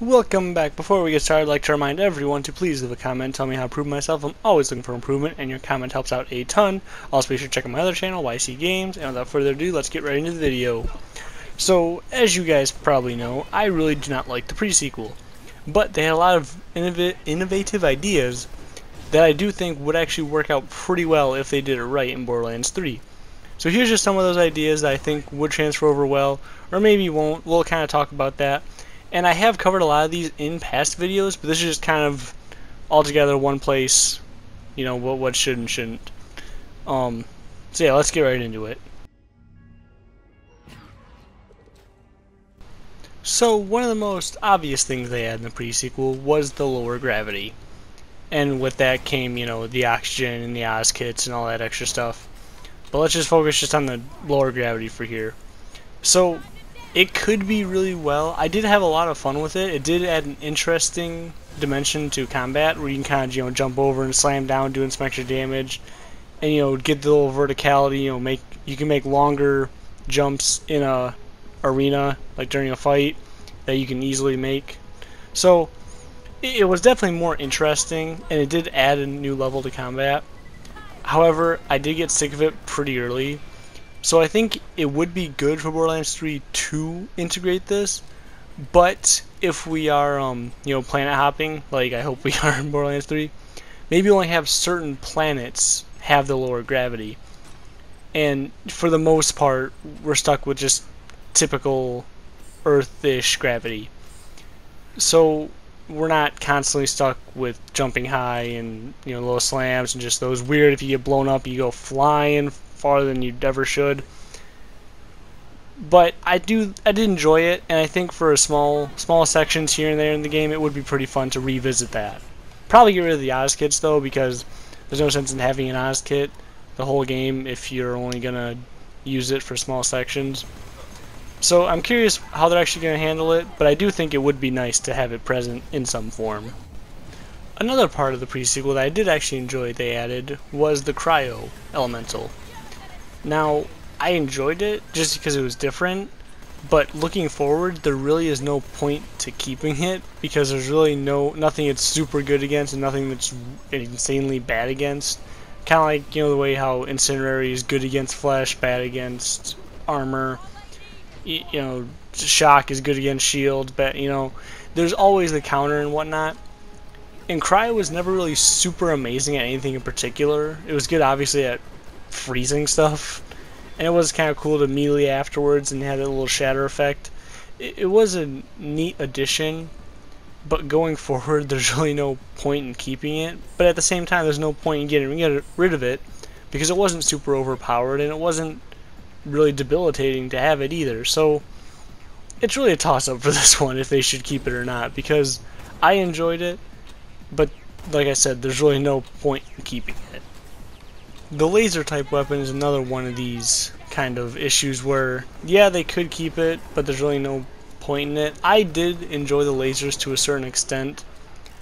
Welcome back. Before we get started, I'd like to remind everyone to please leave a comment, tell me how to improve myself. I'm always looking for improvement, and your comment helps out a ton. Also, be sure to check out my other channel, YC Games, and without further ado, let's get right into the video. So, as you guys probably know, I really do not like the pre-sequel, but they had a lot of innovative ideas that I do think would actually work out pretty well if they did it right in Borderlands 3. So here's just some of those ideas that I think would transfer over well, or maybe won't. We'll kind of talk about that. And I have covered a lot of these in past videos, but this is just kind of all together one place, you know, what should and shouldn't. So yeah, let's get right into it. So one of the most obvious things they had in the pre-sequel was the lower gravity. And with that came, you know, the oxygen and the Oz kits and all that extra stuff. But let's just focus just on the lower gravity for here. So it could be really well. I did have a lot of fun with it. It did add an interesting dimension to combat where you can kind of, you know, jump over and slam down doing some extra damage. And, you know, get the little verticality, you know, you can make longer jumps in a arena, like during a fight, that you can easily make. So it was definitely more interesting, and it did add a new level to combat. However, I did get sick of it pretty early. So I think it would be good for Borderlands 3 to integrate this, but if we are, you know, planet hopping, like I hope we are in Borderlands 3, maybe only have certain planets have the lower gravity. And for the most part, we're stuck with just typical Earth-ish gravity. So we're not constantly stuck with jumping high and, you know, little slams and just those weird, if you get blown up, you go flying farther than you ever should. But I did enjoy it, and I think for a small sections here and there in the game, it would be pretty fun to revisit that. Probably get rid of the Oz kits though, because there's no sense in having an Oz kit the whole game if you're only gonna use it for small sections. So I'm curious how they're actually gonna handle it, but I do think it would be nice to have it present in some form. Another part of the pre-sequel that I did actually enjoy they added was the cryo elemental. Now, I enjoyed it just because it was different, but looking forward, there really is no point to keeping it because there's really nothing it's super good against and nothing that's insanely bad against. Kind of like, you know, the way how Incinerary is good against flesh, bad against armor. You know, Shock is good against shield, but, you know, there's always the counter and whatnot. And Cryo was never really super amazing at anything in particular. It was good, obviously, at freezing stuff, and it was kind of cool to melee afterwards and had a little shatter effect. It was a neat addition, but going forward there's really no point in keeping it, but at the same time there's no point in getting rid of it because it wasn't super overpowered and it wasn't really debilitating to have it either. So it's really a toss-up for this one if they should keep it or not, because I enjoyed it, but like I said, there's really no point in keeping it. The laser type weapon is another one of these kind of issues where, yeah, they could keep it, but there's really no point in it. I did enjoy the lasers to a certain extent.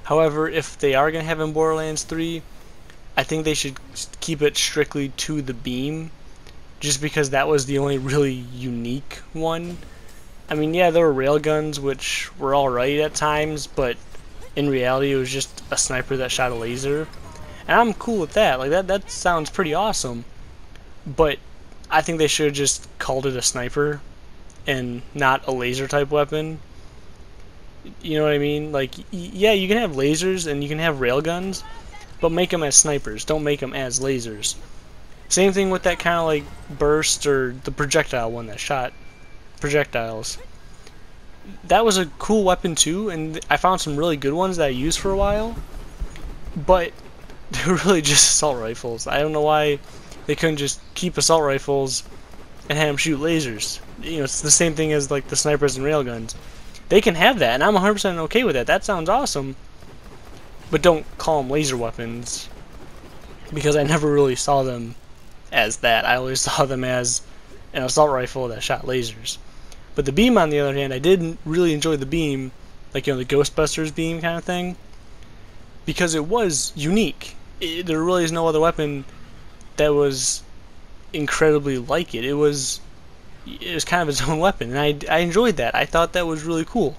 However, if they are going to have in Borderlands 3, I think they should keep it strictly to the beam, just because that was the only really unique one. I mean, yeah, there were railguns, which were alright at times, but in reality it was just a sniper that shot a laser. And I'm cool with that. Like, that sounds pretty awesome. But I think they should have just called it a sniper and not a laser type weapon. You know what I mean? Like, yeah, you can have lasers and you can have railguns, but make them as snipers. Don't make them as lasers. Same thing with that kind of like burst or the projectile one that shot projectiles. That was a cool weapon too, and I found some really good ones that I used for a while. But they're really just assault rifles. I don't know why they couldn't just keep assault rifles and have them shoot lasers. You know, it's the same thing as like the snipers and railguns. They can have that, and I'm 100% okay with that. That sounds awesome. But don't call them laser weapons, because I never really saw them as that. I always saw them as an assault rifle that shot lasers. But the beam, on the other hand, I did really enjoy the beam, like, you know, the Ghostbusters beam kind of thing, because it was unique. There really is no other weapon that was incredibly like it. It was kind of its own weapon, and I enjoyed that. I thought that was really cool.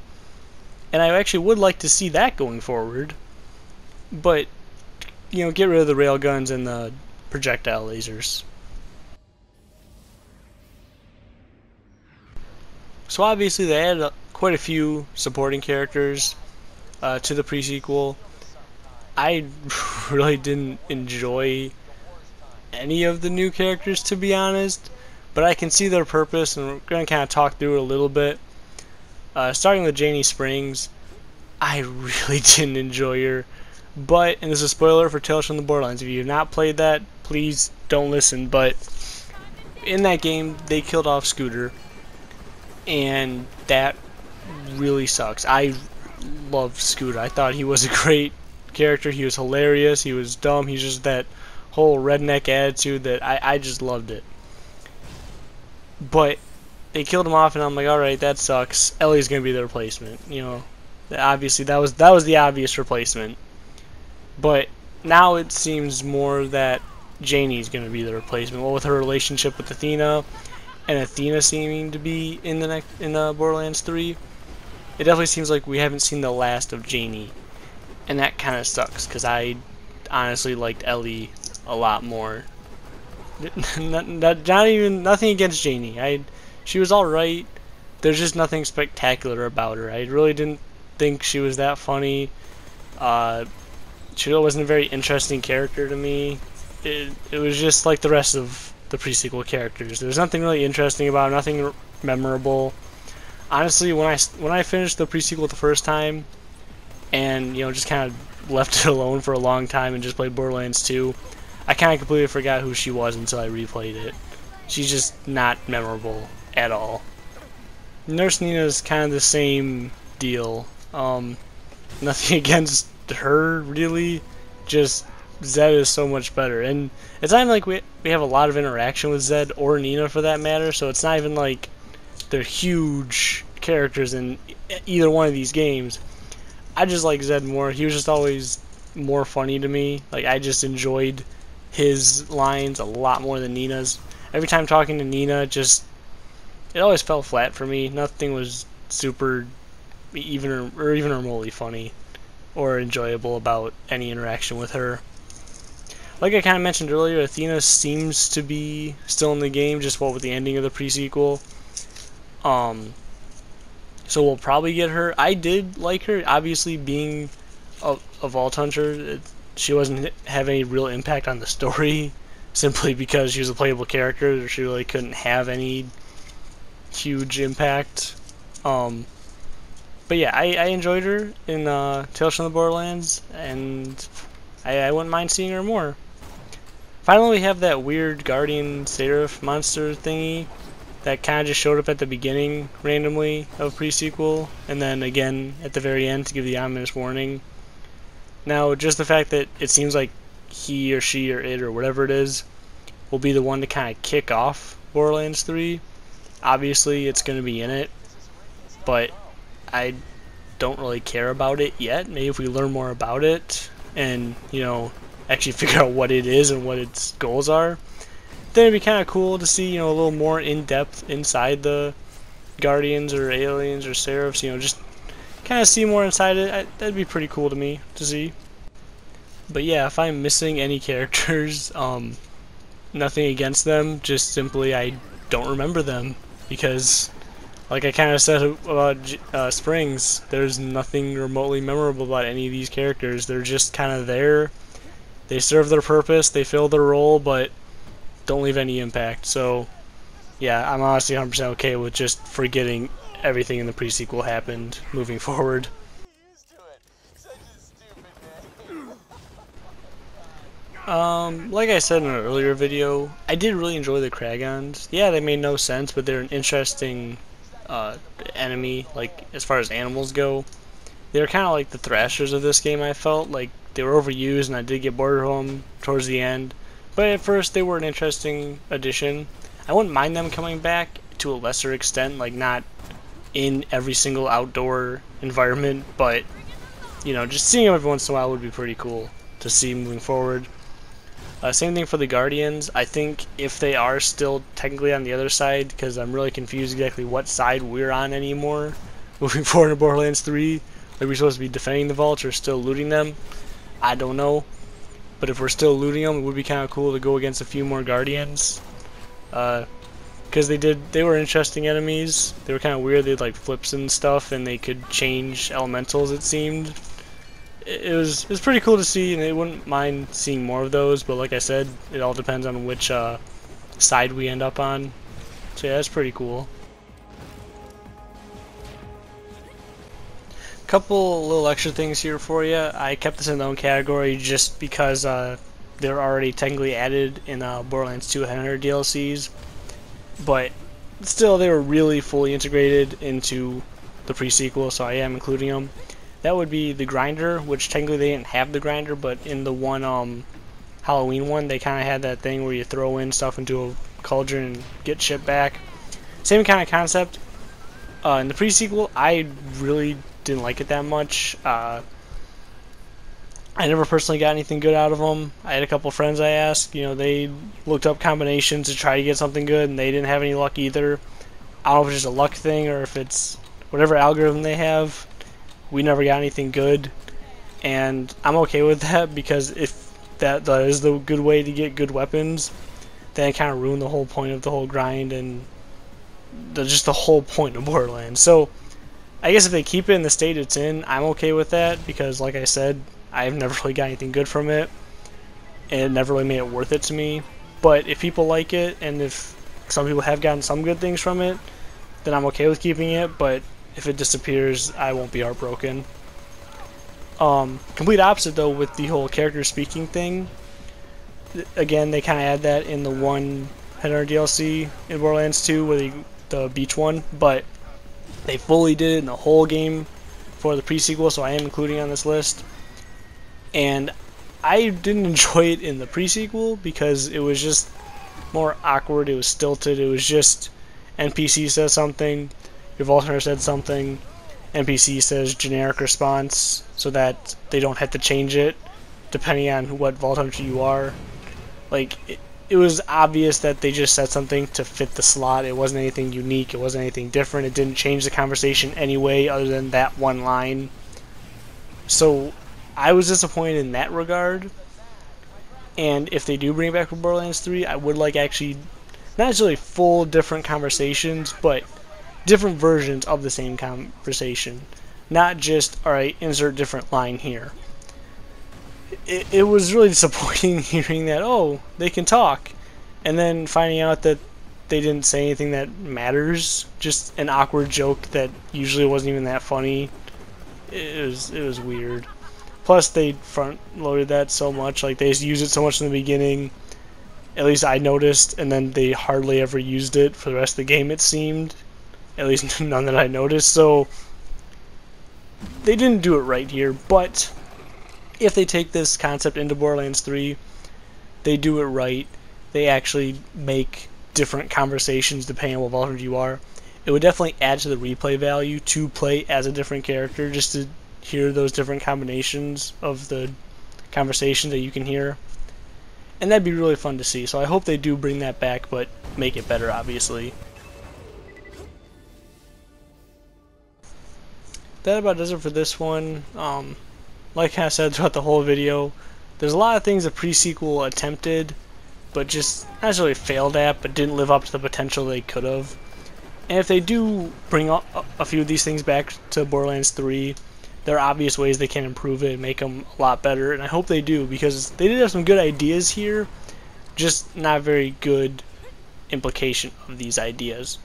and I actually would like to see that going forward. But get rid of the railguns and the projectile lasers. So obviously they added quite a few supporting characters to the pre-sequel. I really didn't enjoy any of the new characters, to be honest, but I can see their purpose, and we're going to kind of talk through it a little bit. Starting with Janie Springs, I really didn't enjoy her, but, and this is a spoiler for Tales from the Borderlands, if you have not played that, please don't listen, but in that game, they killed off Scooter, and that really sucks. I loved Scooter. I thought he was a great character. He was hilarious. He was dumb. He's just that whole redneck attitude that I just loved it. But they killed him off, and I'm like, alright, that sucks. Ellie's gonna be the replacement. Obviously that was the obvious replacement. But now it seems more that Janie's gonna be the replacement. Well, with her relationship with Athena, and Athena seeming to be in the Borderlands 3, it definitely seems like we haven't seen the last of Janie, and that kind of sucks because I honestly liked Ellie a lot more. Nothing against Janie. She was all right. There's just nothing spectacular about her. I really didn't think she was that funny. She wasn't a very interesting character to me. It was just like the rest of the pre-sequel characters. There's nothing really interesting about her, nothing memorable. Honestly, when I finished the pre-sequel the first time, and just kind of left it alone for a long time and just played Borderlands 2, I kind of completely forgot who she was until I replayed it. She's just not memorable at all. Nurse Nina's kind of the same deal. Nothing against her really, just Zed is so much better, and it's not even like we have a lot of interaction with Zed or Nina for that matter, so it's not even like they're huge characters in either one of these games. I just like Zed more. He was just always more funny to me. Like, I just enjoyed his lines a lot more than Nina's. Every time talking to Nina, it always fell flat for me. Nothing was super even remotely funny or enjoyable about any interaction with her. Like I kind of mentioned earlier, Athena seems to be still in the game, just with the ending of the pre-sequel. So we'll probably get her. I did like her, obviously being a Vault Hunter. She wasn't have any real impact on the story, simply because she was a playable character. She really couldn't have any huge impact. But yeah, I enjoyed her in Tales from the Borderlands, and I wouldn't mind seeing her more. Finally, we have that weird Guardian Seraph monster thingy that kind of just showed up at the beginning randomly of pre-sequel, and then again at the very end to give the ominous warning. Now, just the fact that it seems like he or she or it or whatever it is will be the one to kind of kick off Borderlands 3. Obviously, it's going to be in it, but I don't really care about it yet. Maybe if we learn more about it and, actually figure out what it is and what its goals are, then it'd be kind of cool to see, a little more in-depth inside the Guardians or Aliens or Seraphs, just kind of see more inside it. That'd be pretty cool to me to see. But yeah, if I'm missing any characters, nothing against them, just simply I don't remember them, because like I kind of said about Springs, there's nothing remotely memorable about any of these characters. They're just kind of there. They serve their purpose, they fill their role, but don't leave any impact. So yeah, I'm honestly 100% okay with just forgetting everything in the pre-sequel happened moving forward. Like I said in an earlier video, I did really enjoy the Kragons. Yeah, they made no sense, but they're an interesting enemy, like, as far as animals go. They were kind of like the Thrashers of this game, I felt. Like, they were overused, and I did get bored of them towards the end. But at first, they were an interesting addition. I wouldn't mind them coming back to a lesser extent, like, not in every single outdoor environment, but, just seeing them every once in a while would be pretty cool to see moving forward. Same thing for the Guardians. I think if they are still technically on the other side, because I'm really confused exactly what side we're on anymore moving forward in Borderlands 3, Are we supposed to be defending the vaults or still looting them? I don't know. But if we're still looting them, it would be kind of cool to go against a few more guardians. Because they were interesting enemies. They were kind of weird. They had like flips and stuff, and they could change elementals, it seemed. It was pretty cool to see, and I wouldn't mind seeing more of those, but like I said, it all depends on which side we end up on. So yeah, that's pretty cool. Couple little extra things here for you. I kept this in their own category just because they're already technically added in Borderlands 2 100 DLCs, but still they were really fully integrated into the pre-sequel, so I am including them. That would be the grinder, which technically they didn't have the grinder, but in the one Halloween one, they kind of had that thing where you throw in stuff into a cauldron and get shit back. Same kind of concept. In the pre-sequel, I really didn't like it that much. I never personally got anything good out of them. I had a couple friends I asked, they looked up combinations to try to get something good, and they didn't have any luck either. I don't know if it's just a luck thing or if it's whatever algorithm they have. We never got anything good, and I'm okay with that, because if that is the good way to get good weapons, then it kind of ruined the whole point of the whole grind and just the whole point of Borderlands. So I guess if they keep it in the state it's in, I'm okay with that, because like I said, I've never really got anything good from it, and it never really made it worth it to me. But if people like it, and if some people have gotten some good things from it, then I'm okay with keeping it. But if it disappears, I won't be heartbroken. Complete opposite though with the whole character speaking thing. Again, they kind of add that in the one Header DLC in Borderlands 2, where the beach one, but they fully did it in the whole game for the pre-sequel, so I am including it on this list. And I didn't enjoy it in the pre-sequel because it was just more awkward, it was stilted, it was just NPC says something, your Vault Hunter said something, NPC says generic response, so that they don't have to change it depending on what Vault Hunter you are. Like, it was obvious that they just said something to fit the slot. It wasn't anything unique, it wasn't anything different, it didn't change the conversation anyway other than that one line. So I was disappointed in that regard. And if they do bring it back for Borderlands 3, I would like actually, not necessarily full different conversations, but different versions of the same conversation. Not just, alright, insert different line here. It was really disappointing hearing that, oh, they can talk, and then finding out that they didn't say anything that matters, just an awkward joke that usually wasn't even that funny. It was weird. Plus, they front-loaded that so much, like they used it so much in the beginning, at least I noticed, and then they hardly ever used it for the rest of the game, it seemed. At least none that I noticed, so they didn't do it right here, but if they take this concept into Borderlands 3, they do it right. They actually make different conversations depending on what Vault Hunter you are. It would definitely add to the replay value to play as a different character, just to hear those different combinations of the conversations that you can hear. And that'd be really fun to see, so I hope they do bring that back, but make it better, obviously. That about does it for this one. Like I said throughout the whole video, there's a lot of things the pre-sequel attempted, but just not necessarily failed at, but didn't live up to the potential they could have. And if they do bring a few of these things back to Borderlands 3, there are obvious ways they can improve it and make them a lot better, and I hope they do, because they did have some good ideas here, just not very good implication of these ideas.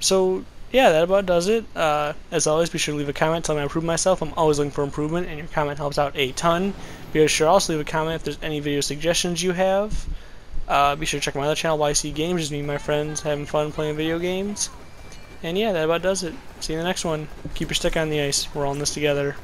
So yeah, that about does it. As always, be sure to leave a comment, tell me I improved myself. I'm always looking for improvement, and your comment helps out a ton. Be sure to also leave a comment if there's any video suggestions you have. Be sure to check my other channel, YC Games, just me and my friends having fun playing video games. And yeah, that about does it. See you in the next one. Keep your stick on the ice. We're all in this together.